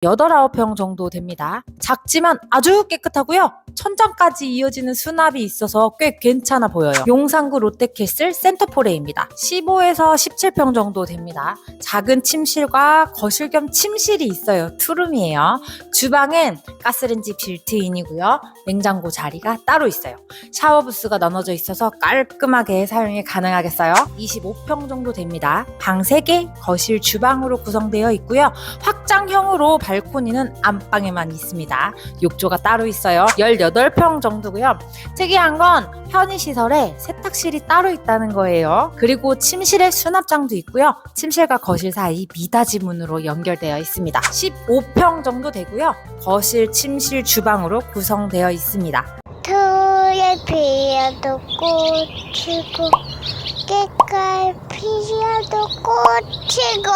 8, 9평 정도 됩니다. 작지만 아주 깨끗하고요. 천장까지 이어지는 수납이 있어서 꽤 괜찮아 보여요. 용산구 롯데캐슬 센터포레입니다. 15에서 17평 정도 됩니다. 작은 침실과 거실 겸 침실이 있어요. 투룸이에요. 주방은 가스레인지 빌트인이고요. 냉장고 자리가 따로 있어요. 샤워 부스가 나눠져 있어서 깔끔하게 사용이 가능하겠어요. 25평 정도 됩니다. 방 3개, 거실 주방으로 구성되어 있고요. 확장형으로 발코니는 안방에만 있습니다. 욕조가 따로 있어요. 18평 정도고요. 특이한 건 편의시설에 세탁실이 따로 있다는 거예요. 그리고 침실에 수납장도 있고요. 침실과 거실 사이 미닫이 문으로 연결되어 있습니다. 15평 정도 되고요. 거실, 침실, 주방으로 구성되어 있습니다. 토에 피어도 꽃이고 깨깔 피어도 꽃이고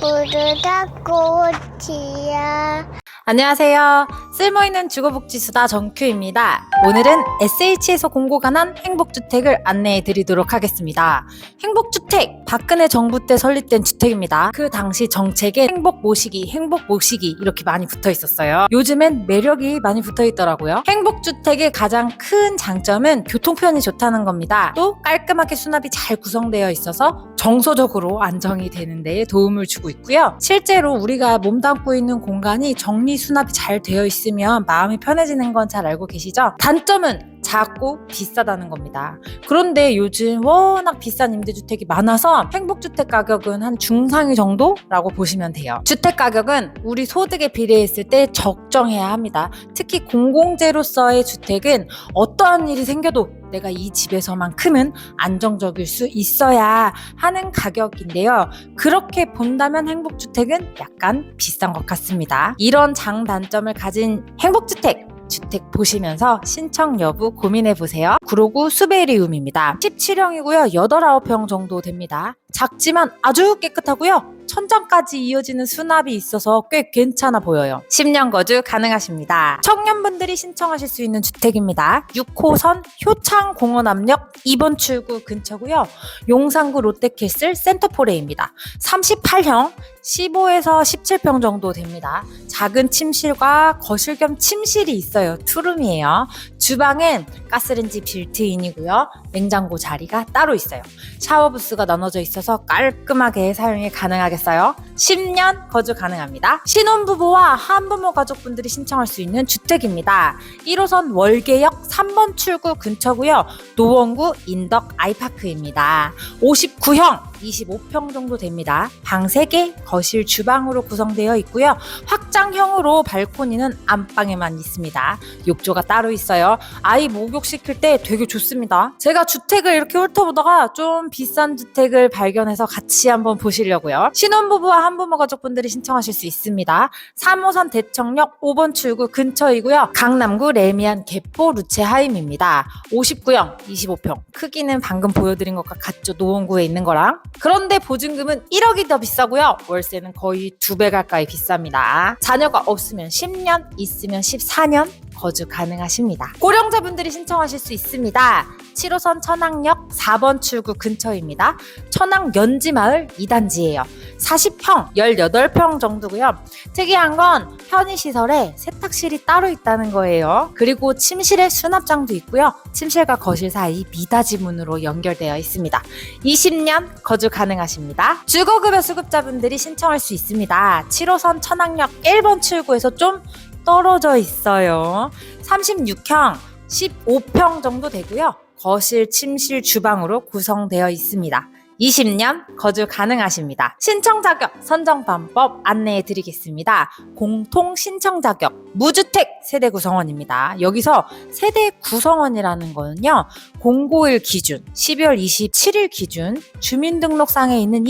물을 다 꽃이야. 안녕하세요. 쓸모있는 주거복지수다 정큐입니다. 오늘은 SH에서 공고관한 행복주택을 안내해 드리도록 하겠습니다. 행복주택, 박근혜 정부 때 설립된 주택입니다. 그 당시 정책에 행복모시기 이렇게 많이 붙어 있었어요. 요즘엔 매력이 많이 붙어 있더라고요. 행복주택의 가장 큰 장점은 교통편이 좋다는 겁니다. 또 깔끔하게 수납이 잘 구성되어 있어서 정서적으로 안정이 되는 데 도움을 주고 있고요. 실제로 우리가 몸담고 있는 공간이 정리 수납이 잘 되어 있으면 마음이 편해지는 건 잘 알고 계시죠? 단점은 작고 비싸다는 겁니다. 그런데 요즘 워낙 비싼 임대주택이 많아서 행복주택 가격은 한 중상위 정도라고 보시면 돼요. 주택 가격은 우리 소득에 비례했을 때 적정해야 합니다. 특히 공공재로서의 주택은 어떠한 일이 생겨도 내가 이 집에서만큼은 안정적일 수 있어야 하는 가격인데요. 그렇게 본다면 행복주택은 약간 비싼 것 같습니다. 이런 장단점을 가진 행복주택 주택 보시면서 신청 여부 고민해보세요. 구로구 수베리움입니다. 17형이고요. 8, 9평 정도 됩니다. 작지만 아주 깨끗하고요. 천장까지 이어지는 수납이 있어서 꽤 괜찮아 보여요. 10년 거주 가능하십니다. 청년분들이 신청하실 수 있는 주택입니다. 6호선 효창공원암역 2번 출구 근처고요. 용산구 롯데캐슬 센터포레입니다. 38형 15에서 17평 정도 됩니다. 작은 침실과 거실 겸 침실이 있어요. 투룸이에요. 주방은 가스레인지 빌트인이고요. 냉장고 자리가 따로 있어요. 샤워 부스가 나눠져 있어서 깔끔하게 사용이 가능하겠어요. 10년 거주 가능합니다. 신혼부부와 한부모 가족분들이 신청할 수 있는 주택입니다. 1호선 월계역 3번 출구 근처고요. 노원구 인덕 아이파크입니다. 59형 25평 정도 됩니다. 방 3개, 거실 주방으로 구성되어 있고요. 확장형으로 발코니는 안방에만 있습니다. 욕조가 따로 있어요. 아이 목욕시킬 때 되게 좋습니다. 제가 주택을 이렇게 훑어보다가 좀 비싼 주택을 발견해서 같이 한번 보시려고요. 신혼부부와 한부모 가족분들이 신청하실 수 있습니다. 3호선 대청역 5번 출구 근처이고요. 강남구 레미안 개포 루체하임입니다. 59형 25평. 크기는 방금 보여드린 것과 같죠? 노원구에 있는 거랑. 그런데 보증금은 1억이 더 비싸고요. 월세는 거의 2배 가까이 비쌉니다. 자녀가 없으면 10년, 있으면 14년 거주 가능하십니다. 고령자분들이 신청하실 수 있습니다. 7호선 천왕역 4번 출구 근처입니다. 천왕 연지마을 2단지예요. 40평, 18평 정도고요. 특이한 건 편의시설에 세탁실이 따로 있다는 거예요. 그리고 침실에 수납장도 있고요. 침실과 거실 사이 미닫이 문으로 연결되어 있습니다. 20년 거주 가능하십니다. 주거급여 수급자분들이 신청할 수 있습니다. 7호선 천왕역 1번 출구에서 좀 떨어져 있어요. 36형, 15평 정도 되고요. 거실, 침실, 주방으로 구성되어 있습니다. 20년 거주 가능하십니다. 신청 자격, 선정 방법 안내해 드리겠습니다. 공통 신청 자격, 무주택 세대 구성원입니다. 여기서 세대 구성원이라는 거는요, 공고일 기준, 12월 27일 기준 주민등록상에 있는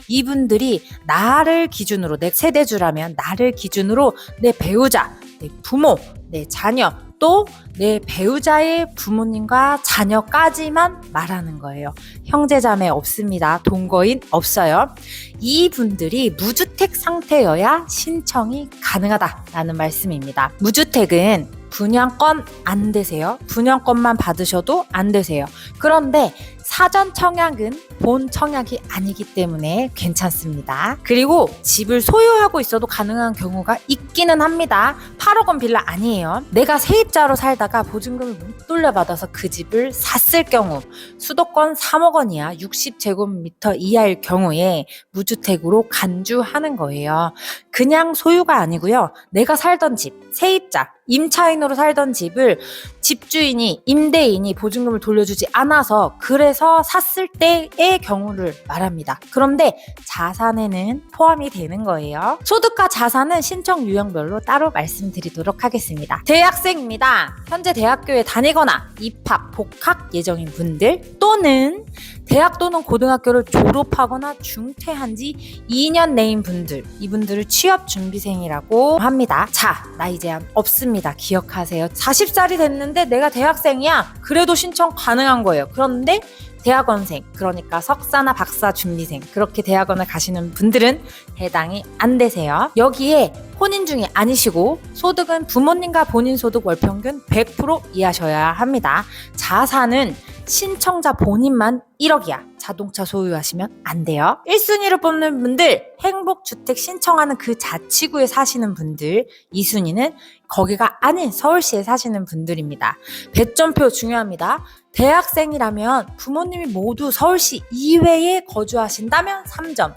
이분들이 나를 기준으로, 내 세대주라면 나를 기준으로 내 배우자, 내 부모, 내 자녀, 또 내 배우자의 부모님과 자녀까지만 말하는 거예요. 형제자매 없습니다. 동거인 없어요. 이분들이 무주택 상태여야 신청이 가능하다라는 말씀입니다. 무주택은 분양권 안 되세요. 분양권만 받으셔도 안 되세요. 그런데 사전 청약은 본 청약이 아니기 때문에 괜찮습니다. 그리고 집을 소유하고 있어도 가능한 경우가 있기는 합니다. 8억 원 빌라 아니에요. 내가 세입자로 살다가 보증금을 못 돌려받아서 그 집을 샀을 경우, 수도권 3억 원 이하 60제곱미터 이하일 경우에 무주택으로 간주하는 거예요. 그냥 소유가 아니고요. 내가 살던 집, 세입자, 임차인으로 살던 집을 집주인이, 임대인이 보증금을 돌려주지 않아서 그래서 샀을 때의 경우를 말합니다. 그런데 자산에는 포함이 되는 거예요. 소득과 자산은 신청 유형별로 따로 말씀드리도록 하겠습니다. 대학생입니다. 현재 대학교에 다니거나 입학, 복학 예정인 분들 또는 대학 또는 고등학교를 졸업하거나 중퇴한 지 2년 내인 분들, 이분들을 취업준비생이라고 합니다. 자, 나이 제한 없습니다. 기억하세요. 40살이 됐는데 내가 대학생이야. 그래도 신청 가능한 거예요. 그런데 대학원생, 그러니까 석사나 박사 준비생, 그렇게 대학원을 가시는 분들은 해당이 안 되세요. 여기에 혼인 중이 아니시고 소득은 부모님과 본인 소득 월평균 100% 이하셔야 합니다. 자산은 신청자 본인만 1억이야. 자동차 소유하시면 안 돼요. 1순위로 뽑는 분들, 행복주택 신청하는 그 자치구에 사시는 분들, 2순위는 거기가 아닌 서울시에 사시는 분들입니다. 배점표 중요합니다. 대학생이라면 부모님이 모두 서울시 이외에 거주하신다면 3점,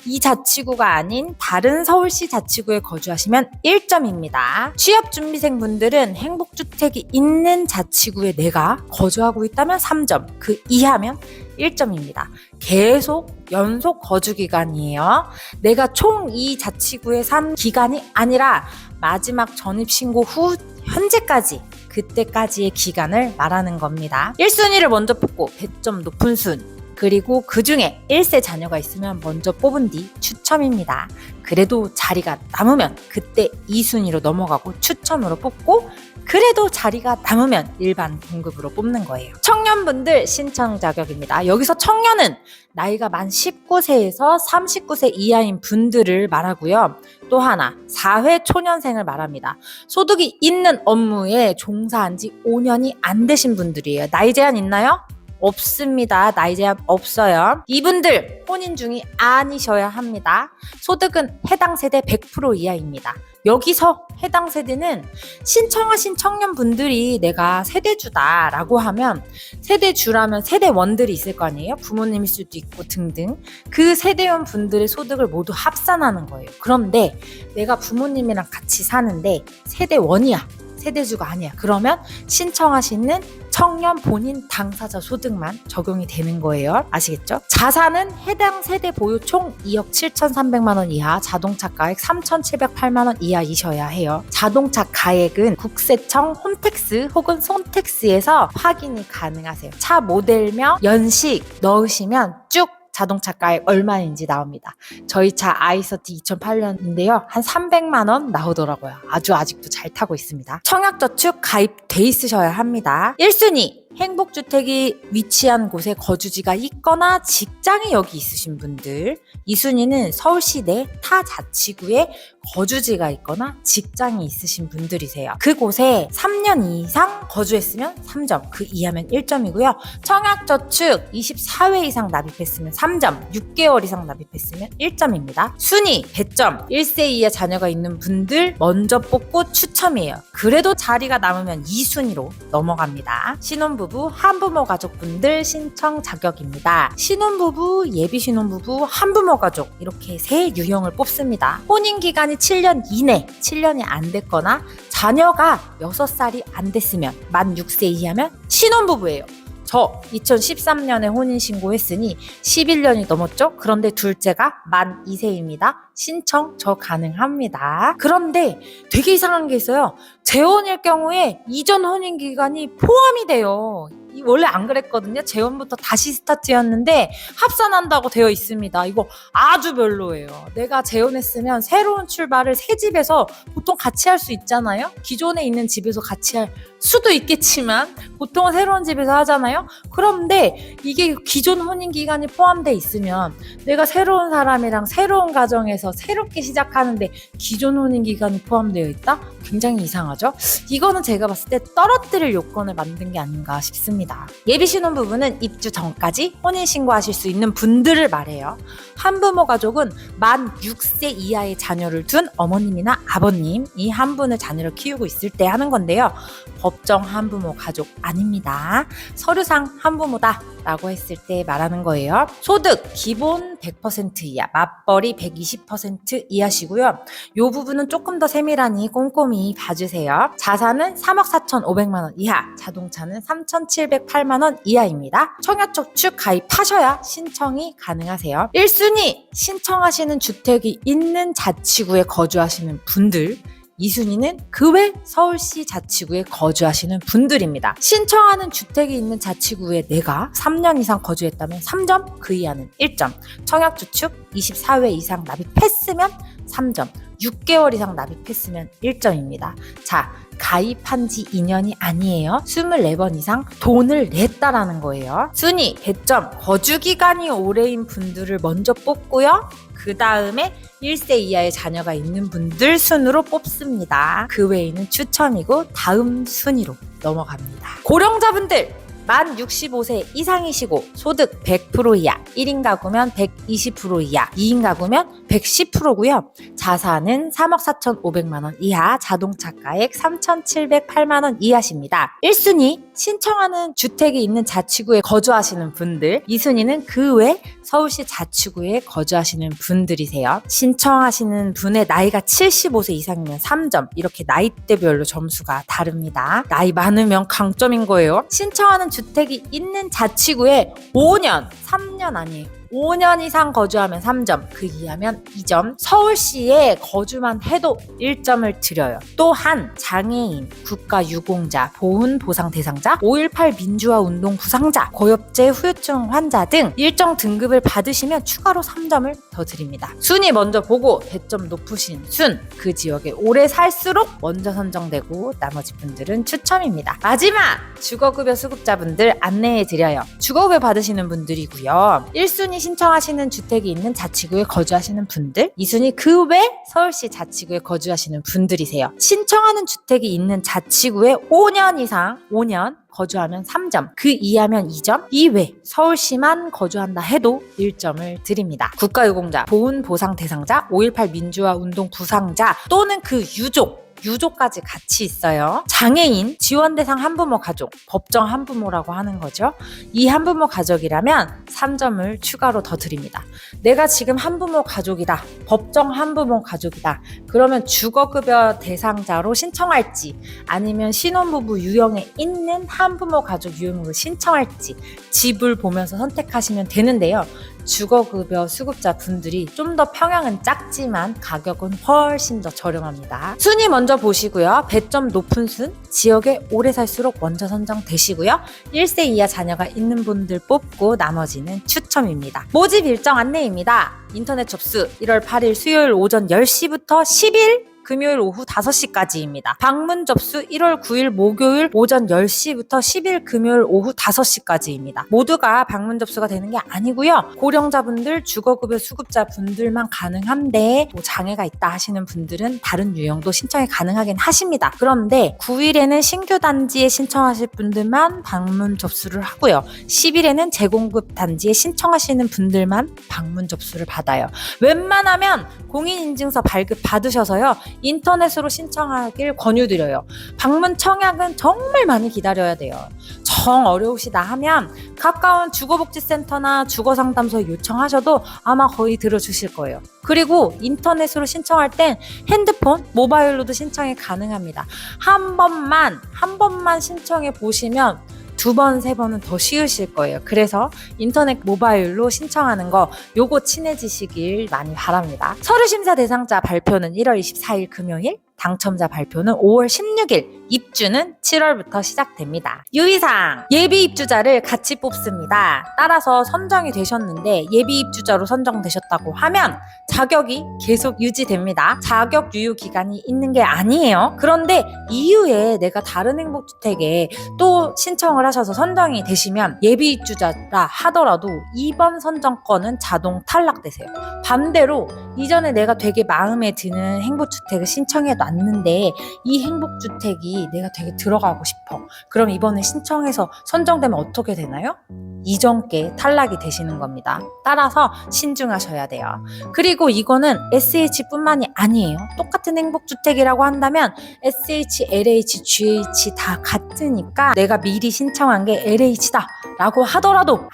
이 자치구가 아닌 다른 서울시 자치구에 거주하시면 1점입니다. 취업준비생 분들은 행복주택이 있는 자치구에 내가 거주하고 있다면 3점, 그 이하면 1점입니다. 계속 연속 거주기간이에요. 내가 총 이 자치구에 산 기간이 아니라 마지막 전입신고 후 현재까지, 그때까지의 기간을 말하는 겁니다. 1순위를 먼저 뽑고 배점 높은 순, 그리고 그 중에 1세 자녀가 있으면 먼저 뽑은 뒤 추첨입니다. 그래도 자리가 남으면 그때 2순위로 넘어가고 추첨으로 뽑고, 그래도 자리가 남으면 일반 공급으로 뽑는 거예요. 청년분들 신청 자격입니다. 여기서 청년은 나이가 만 19세에서 39세 이하인 분들을 말하고요. 또 하나, 4회 초년생을 말합니다. 소득이 있는 업무에 종사한 지 5년이 안 되신 분들이에요. 나이 제한 있나요? 없습니다. 나이 제한 없어요. 이분들 혼인 중이 아니셔야 합니다. 소득은 해당 세대 100% 이하입니다. 여기서 해당 세대는 신청하신 청년분들이 내가 세대주다라고 하면, 세대주라면 세대원들이 있을 거 아니에요? 부모님일 수도 있고 등등. 그 세대원 분들의 소득을 모두 합산하는 거예요. 그런데 내가 부모님이랑 같이 사는데 세대원이야. 세대주가 아니야. 그러면 신청하시는 청년 본인 당사자 소득만 적용이 되는 거예요. 아시겠죠? 자산은 해당 세대 보유 총 2억 7,300만 원 이하, 자동차 가액 3,708만 원 이하이셔야 해요. 자동차 가액은 국세청 홈택스 혹은 손택스에서 확인이 가능하세요. 차 모델명, 연식 넣으시면 쭉 자동차 가액 얼마인지 나옵니다. 저희 차 아이서티 2008년인데요. 한 300만 원 나오더라고요. 아직도 잘 타고 있습니다. 청약저축 가입돼 있으셔야 합니다. 1순위, 행복주택이 위치한 곳에 거주지가 있거나 직장이 여기 있으신 분들. 2순위는 서울시 내 타 자치구에 거주지가 있거나 직장이 있으신 분들이세요. 그곳에 3년 이상 거주했으면 3점, 그 이하면 1점이고요. 청약저축 24회 이상 납입했으면 3점, 6개월 이상 납입했으면 1점입니다. 순위, 배점, 1세 이하 자녀가 있는 분들 먼저 뽑고 추첨이에요. 그래도 자리가 남으면 2순위로 넘어갑니다. 신혼부부, 한부모 가족분들 신청 자격입니다. 신혼부부, 예비신혼부부, 한부모 가족, 이렇게 세 유형을 뽑습니다. 혼인기간이 7년 이내, 7년이 안 됐거나 자녀가 6살이 안 됐으면, 만 6세 이하면 신혼부부예요. 저 2013년에 혼인신고했으니 11년이 넘었죠? 그런데 둘째가 만 2세입니다. 신청 저 가능합니다. 그런데 되게 이상한 게 있어요. 재혼일 경우에 이전 혼인기간이 포함이 돼요. 원래 안 그랬거든요. 재혼부터 다시 스타트였는데 합산한다고 되어 있습니다. 이거 아주 별로예요. 내가 재혼했으면 새로운 출발을 새 집에서 보통 같이 할 수 있잖아요. 기존에 있는 집에서 같이 할 수도 있겠지만 보통은 새로운 집에서 하잖아요. 그런데 이게 기존 혼인기간이 포함되어 있으면 내가 새로운 사람이랑 새로운 가정에서 새롭게 시작하는데 기존 혼인기간이 포함되어 있다? 굉장히 이상하죠? 이거는 제가 봤을 때 떨어뜨릴 요건을 만든 게 아닌가 싶습니다. 있습니다. 예비 신혼부부는 입주 전까지 혼인신고하실 수 있는 분들을 말해요. 한부모 가족은 만 6세 이하의 자녀를 둔 어머님이나 아버님, 이 한 분을 자녀를 키우고 있을 때 하는 건데요. 법정 한부모 가족 아닙니다. 서류상 한부모다 라고 했을 때 말하는 거예요. 소득 기본 100% 이하, 맞벌이 120% 이하시고요. 이 부분은 조금 더 세밀하니 꼼꼼히 봐주세요. 자산은 3억 4,500만 원 이하, 자동차는 3,708만 원 이하입니다. 청약저축 가입하셔야 신청이 가능하세요. 1순위 신청하시는 주택이 있는 자치구에 거주하시는 분들, 2순위는 그 외 서울시 자치구에 거주하시는 분들입니다. 신청하는 주택이 있는 자치구에 내가 3년 이상 거주했다면 3점, 그 이하는 1점. 청약저축 24회 이상 납입했으면 3점, 6개월 이상 납입했으면 1점입니다. 자, 가입한 지 2년이 아니에요. 24번 이상 돈을 냈다라는 거예요. 순위, 배점, 거주기간이 오래인 분들을 먼저 뽑고요. 그 다음에 1세 이하의 자녀가 있는 분들 순으로 뽑습니다. 그 외에는 추첨이고 다음 순위로 넘어갑니다. 고령자분들! 만 65세 이상이시고 소득 100% 이하, 1인 가구면 120% 이하, 2인 가구면 110%고요. 자산은 3억 4,500만 원 이하, 자동차가액 3,708만 원 이하십니다. 1순위 신청하는 주택이 있는 자치구에 거주하시는 분들, 2순위는 그 외 서울시 자치구에 거주하시는 분들이세요. 신청하시는 분의 나이가 75세 이상이면 3점, 이렇게 나이대별로 점수가 다릅니다. 나이 많으면 강점인 거예요. 신청하는 주택이 있는 자치구에 5년, 3년 아니에요. 5년 이상 거주하면 3점, 그 이하면 2점, 서울시에 거주만 해도 1점을 드려요. 또한 장애인, 국가유공자, 보훈보상 대상자, 5.18 민주화 운동 부상자, 고엽제 후유증 환자 등 일정 등급을 받으시면 추가로 3점을 더 드립니다. 순위 먼저 보고 배점 높으신 순, 그 지역에 오래 살수록 먼저 선정되고 나머지 분들은 추첨입니다. 마지막! 주거급여 수급자분들 안내해드려요. 주거급여 받으시는 분들이고요. 1순위 신청하시는 주택이 있는 자치구에 거주하시는 분들, 2순위 그 외 서울시 자치구에 거주하시는 분들이세요. 신청하는 주택이 있는 자치구에 5년 이상, 5년 거주하면 3점, 그 이하면 2점, 이외 서울시만 거주한다 해도 1점을 드립니다. 국가유공자, 보훈보상 대상자, 5.18 민주화 운동 부상자 또는 그 유족까지 같이 있어요. 장애인, 지원대상 한부모 가족, 법정 한부모라고 하는 거죠. 이 한부모 가족이라면 3점을 추가로 더 드립니다. 내가 지금 한부모 가족이다, 법정 한부모 가족이다, 그러면 주거급여 대상자로 신청할지 아니면 신혼부부 유형에 있는 한부모 가족 유형으로 신청할지 집을 보면서 선택하시면 되는데요. 주거급여 수급자 분들이 좀 더 평양은 작지만 가격은 훨씬 더 저렴합니다. 순위 먼저 보시고요. 배점 높은 순, 지역에 오래 살수록 먼저 선정되시고요. 1세 이하 자녀가 있는 분들 뽑고 나머지는 추첨입니다. 모집 일정 안내입니다. 인터넷 접수 1월 8일 수요일 오전 10시부터 10일 금요일 오후 5시까지입니다. 방문 접수 1월 9일 목요일 오전 10시부터 10일 금요일 오후 5시까지입니다. 모두가 방문 접수가 되는 게 아니고요. 고령자분들, 주거급여 수급자분들만 가능한데 장애가 있다 하시는 분들은 다른 유형도 신청이 가능하긴 하십니다. 그런데 9일에는 신규 단지에 신청하실 분들만 방문 접수를 하고요. 10일에는 재공급 단지에 신청하시는 분들만 방문 접수를 받아요. 웬만하면 공인인증서 발급 받으셔서요. 인터넷으로 신청하길 권유드려요. 방문 청약은 정말 많이 기다려야 돼요. 정 어려우시다 하면 가까운 주거복지센터나 주거상담소에 요청하셔도 아마 거의 들어주실 거예요. 그리고 인터넷으로 신청할 땐 핸드폰, 모바일로도 신청이 가능합니다. 한 번만 신청해 보시면 2번, 3번은 더 쉬우실 거예요. 그래서 인터넷 모바일로 신청하는 거 요거 친해지시길 많이 바랍니다. 서류심사 대상자 발표는 1월 24일 금요일, 당첨자 발표는 5월 16일, 입주는 7월부터 시작됩니다. 유의사항, 예비 입주자를 같이 뽑습니다. 따라서 선정이 되셨는데 예비 입주자로 선정되셨다고 하면 자격이 계속 유지됩니다. 자격 유효 기간이 있는 게 아니에요. 그런데 이후에 내가 다른 행복주택에 또 신청을 하셔서 선정이 되시면 예비 입주자라 하더라도 이번 선정권은 자동 탈락되세요. 반대로 이전에 내가 되게 마음에 드는 행복주택을 신청해 않는데 이 행복주택이 내가 되게 들어가고 싶어. 그럼 이번에 신청해서 선정되면 어떻게 되나요? 이전께 탈락이 되시는 겁니다. 따라서 신중하셔야 돼요. 그리고 이거는 SH뿐만이 아니에요. 똑같은 행복주택이라고 한다면 SH, LH, GH 다 같으니까 내가 미리 신청한 게 LH다 라고 하더라도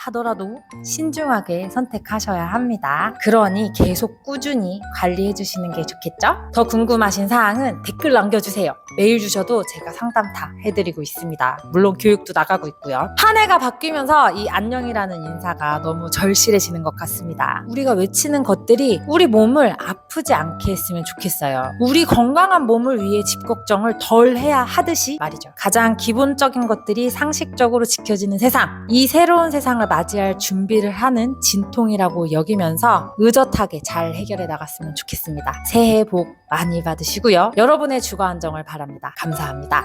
신중하게 선택하셔야 합니다. 그러니 계속 꾸준히 관리해 주시는 게 좋겠죠? 더 궁금하신 사항은 댓글 남겨주세요. 메일 주셔도 제가 상담 다 해드리고 있습니다. 물론 교육도 나가고 있고요. 한 해가 바뀌면서 이 안녕이라는 인사가 너무 절실해지는 것 같습니다. 우리가 외치는 것들이 우리 몸을 아프지 않게 했으면 좋겠어요. 우리 건강한 몸을 위해 집 걱정을 덜 해야 하듯이 말이죠. 가장 기본적인 것들이 상식적으로 지켜지는 세상, 이 새로운 세상을 맞이할 준비를 하는 진통이라고 여기면서 의젓하게 잘 해결해 나갔으면 좋겠습니다. 새해 복 많이 받으시고요. 여러분의 주거 안정을 바랍니다. 감사합니다.